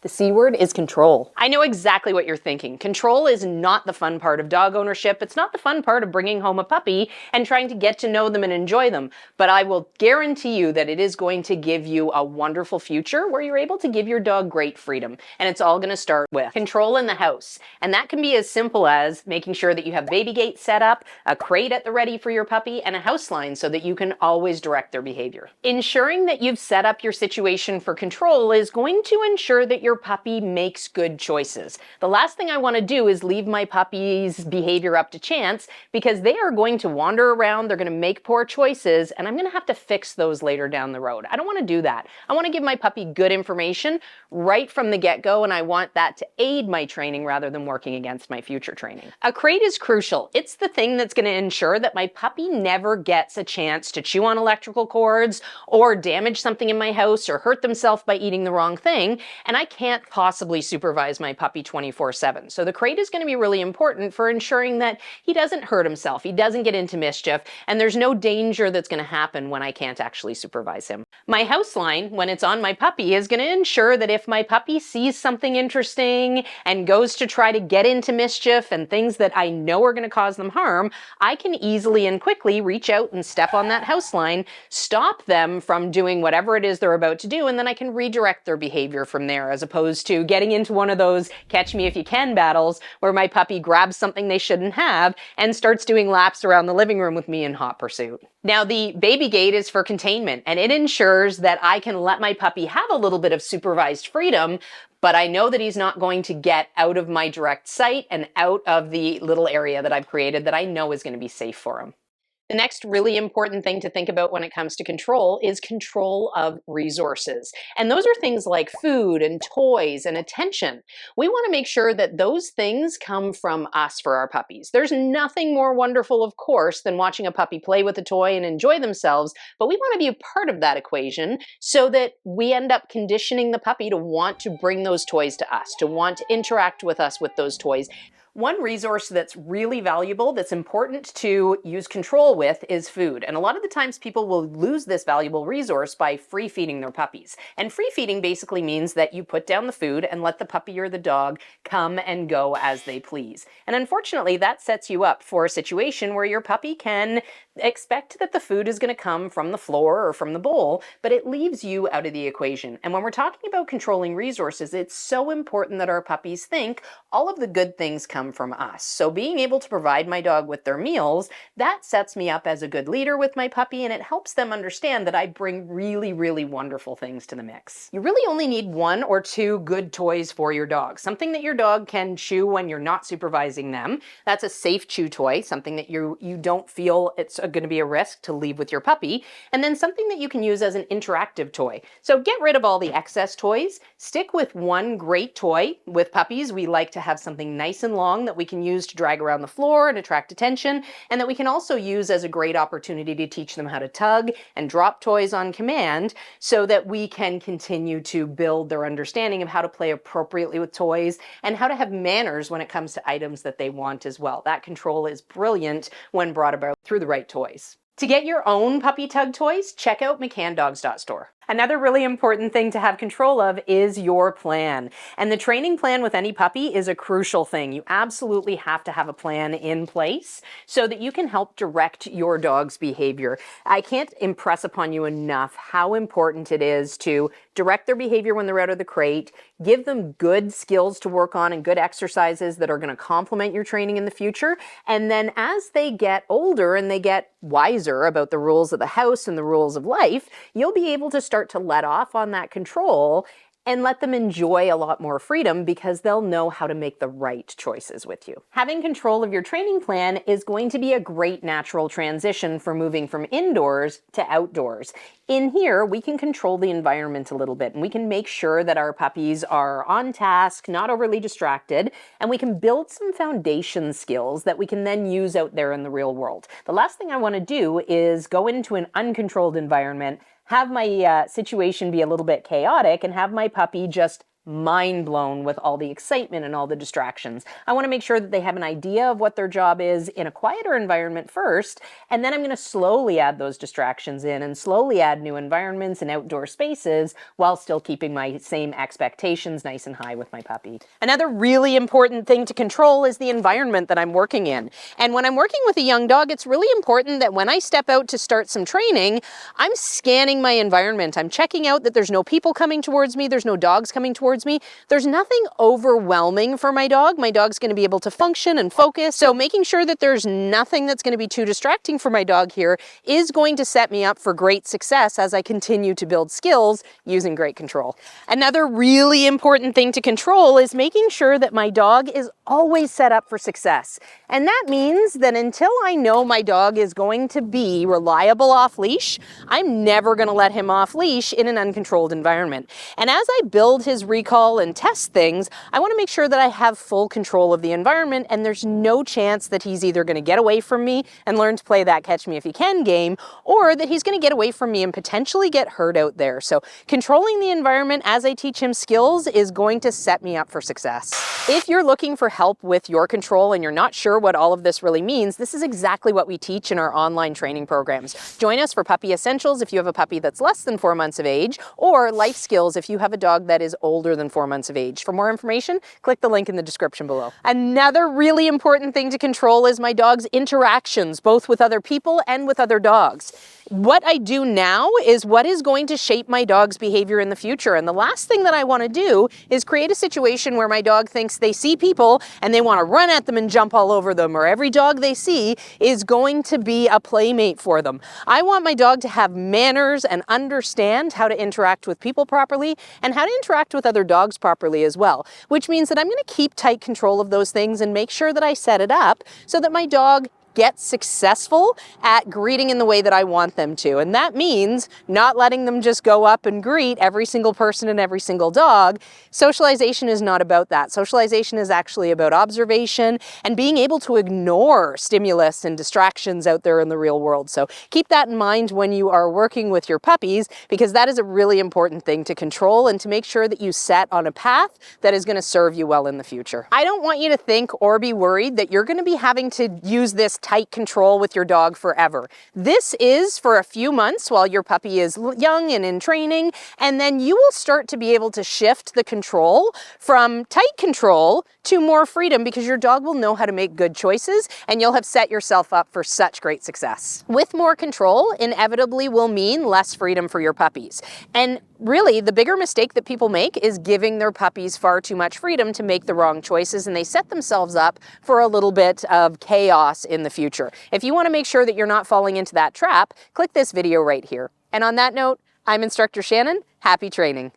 The C word is control. I know exactly what you're thinking. Control is not the fun part of dog ownership. It's not the fun part of bringing home a puppy and trying to get to know them and enjoy them. But I will guarantee you that it is going to give you a wonderful future where you're able to give your dog great freedom. And it's all going to start with control in the house. And that can be as simple as making sure that you have baby gates set up, a crate at the ready for your puppy, and a house line so that you can always direct their behavior. Ensuring that you've set up your situation for control is going to ensure that your puppy makes good choices. The last thing I want to do is leave my puppy's behavior up to chance, because they are going to wander around, they're going to make poor choices, and I'm going to have to fix those later down the road. I don't want to do that. I want to give my puppy good information right from the get-go, and I want that to aid my training rather than working against my future training. A crate is crucial. It's the thing that's going to ensure that my puppy never gets a chance to chew on electrical cords or damage something in my house or hurt themselves by eating the wrong thing, and I can't possibly supervise my puppy 24/7. So the crate is going to be really important for ensuring that he doesn't hurt himself, he doesn't get into mischief, and there's no danger that's going to happen when I can't actually supervise him. My house line, when it's on my puppy, is going to ensure that if my puppy sees something interesting and goes to try to get into mischief and things that I know are going to cause them harm, I can easily and quickly reach out and step on that house line, stop them from doing whatever it is they're about to do, and then I can redirect their behavior from there, as opposed to getting into one of those catch me if you can battles where my puppy grabs something they shouldn't have and starts doing laps around the living room with me in hot pursuit. Now, the baby gate is for containment, and it ensures that I can let my puppy have a little bit of supervised freedom, but I know that he's not going to get out of my direct sight and out of the little area that I've created that I know is going to be safe for him. The next really important thing to think about when it comes to control is control of resources. And those are things like food and toys and attention. We want to make sure that those things come from us for our puppies. There's nothing more wonderful, of course, than watching a puppy play with a toy and enjoy themselves, but we want to be a part of that equation so that we end up conditioning the puppy to want to bring those toys to us, to want to interact with us with those toys. One resource that's really valuable, that's important to use control with, is food. And a lot of the times people will lose this valuable resource by free feeding their puppies. And free feeding basically means that you put down the food and let the puppy or the dog come and go as they please. And unfortunately, that sets you up for a situation where your puppy can expect that the food is going to come from the floor or from the bowl, but it leaves you out of the equation. And when we're talking about controlling resources, it's so important that our puppies think all of the good things come from us. So being able to provide my dog with their meals, that sets me up as a good leader with my puppy, and it helps them understand that I bring really, really wonderful things to the mix. You really only need 1 or 2 good toys for your dog. Something that your dog can chew when you're not supervising them. That's a safe chew toy, something that you don't feel it's going to be a risk to leave with your puppy. And then something that you can use as an interactive toy. So get rid of all the excess toys. Stick with 1 great toy. With puppies, we like to have something nice and long that we can use to drag around the floor and attract attention, and that we can also use as a great opportunity to teach them how to tug and drop toys on command, so that we can continue to build their understanding of how to play appropriately with toys and how to have manners when it comes to items that they want as well. That control is brilliant when brought about through the right toys. To get your own puppy tug toys, check out McCannDogs.store. Another really important thing to have control of is your plan. And the training plan with any puppy is a crucial thing. You absolutely have to have a plan in place so that you can help direct your dog's behavior. I can't impress upon you enough how important it is to direct their behavior when they're out of the crate, give them good skills to work on and good exercises that are going to complement your training in the future. And then as they get older and they get wiser about the rules of the house and the rules of life, you'll be able to start to let off on that control and let them enjoy a lot more freedom, because they'll know how to make the right choices with you. Having control of your training plan is going to be a great natural transition for moving from indoors to outdoors. In here, we can control the environment a little bit, and we can make sure that our puppies are on task, not overly distracted, and we can build some foundation skills that we can then use out there in the real world. The last thing I want to do is go into an uncontrolled environment, have my situation be a little bit chaotic, and have my puppy just mind blown with all the excitement and all the distractions. I want to make sure that they have an idea of what their job is in a quieter environment first, and then I'm going to slowly add those distractions in and slowly add new environments and outdoor spaces while still keeping my same expectations nice and high with my puppy. Another really important thing to control is the environment that I'm working in. And when I'm working with a young dog, it's really important that when I step out to start some training, I'm scanning my environment. I'm checking out that there's no people coming towards me, there's no dogs coming towards me. There's nothing overwhelming for my dog. My dog's going to be able to function and focus. So making sure that there's nothing that's going to be too distracting for my dog here is going to set me up for great success as I continue to build skills using great control. Another really important thing to control is making sure that my dog is always set up for success. And that means that until I know my dog is going to be reliable off leash, I'm never going to let him off leash in an uncontrolled environment. And as I build his recall and test things, I want to make sure that I have full control of the environment and there's no chance that he's either going to get away from me and learn to play that catch me if you can game, or that he's going to get away from me and potentially get hurt out there. So controlling the environment as I teach him skills is going to set me up for success. If you're looking for help with your control and you're not sure what all of this really means, this is exactly what we teach in our online training programs. Join us for Puppy Essentials if you have a puppy that's less than 4 months of age, or Life Skills if you have a dog that is older than 4 months of age. For more information, click the link in the description below. Another really important thing to control is my dog's interactions, both with other people and with other dogs. What I do now is what is going to shape my dog's behavior in the future. And the last thing that I want to do is create a situation where my dog thinks they see people and they want to run at them and jump all over them, or every dog they see is going to be a playmate for them. I want my dog to have manners and understand how to interact with people properly and how to interact with other dogs properly as well, which means that I'm going to keep tight control of those things and make sure that I set it up so that my dog get successful at greeting in the way that I want them to. And that means not letting them just go up and greet every single person and every single dog. Socialization is not about that. Socialization is actually about observation and being able to ignore stimulus and distractions out there in the real world. So keep that in mind when you are working with your puppies, because that is a really important thing to control and to make sure that you set on a path that is going to serve you well in the future. I don't want you to think or be worried that you're going to be having to use this tight control with your dog forever. This is for a few months while your puppy is young and in training, and then you will start to be able to shift the control from tight control to more freedom, because your dog will know how to make good choices and you'll have set yourself up for such great success. With more control inevitably will mean less freedom for your puppies. And really, the bigger mistake that people make is giving their puppies far too much freedom to make the wrong choices, and they set themselves up for a little bit of chaos in the future. If you want to make sure that you're not falling into that trap, click this video right here. And on that note, I'm Instructor Shannon. Happy training.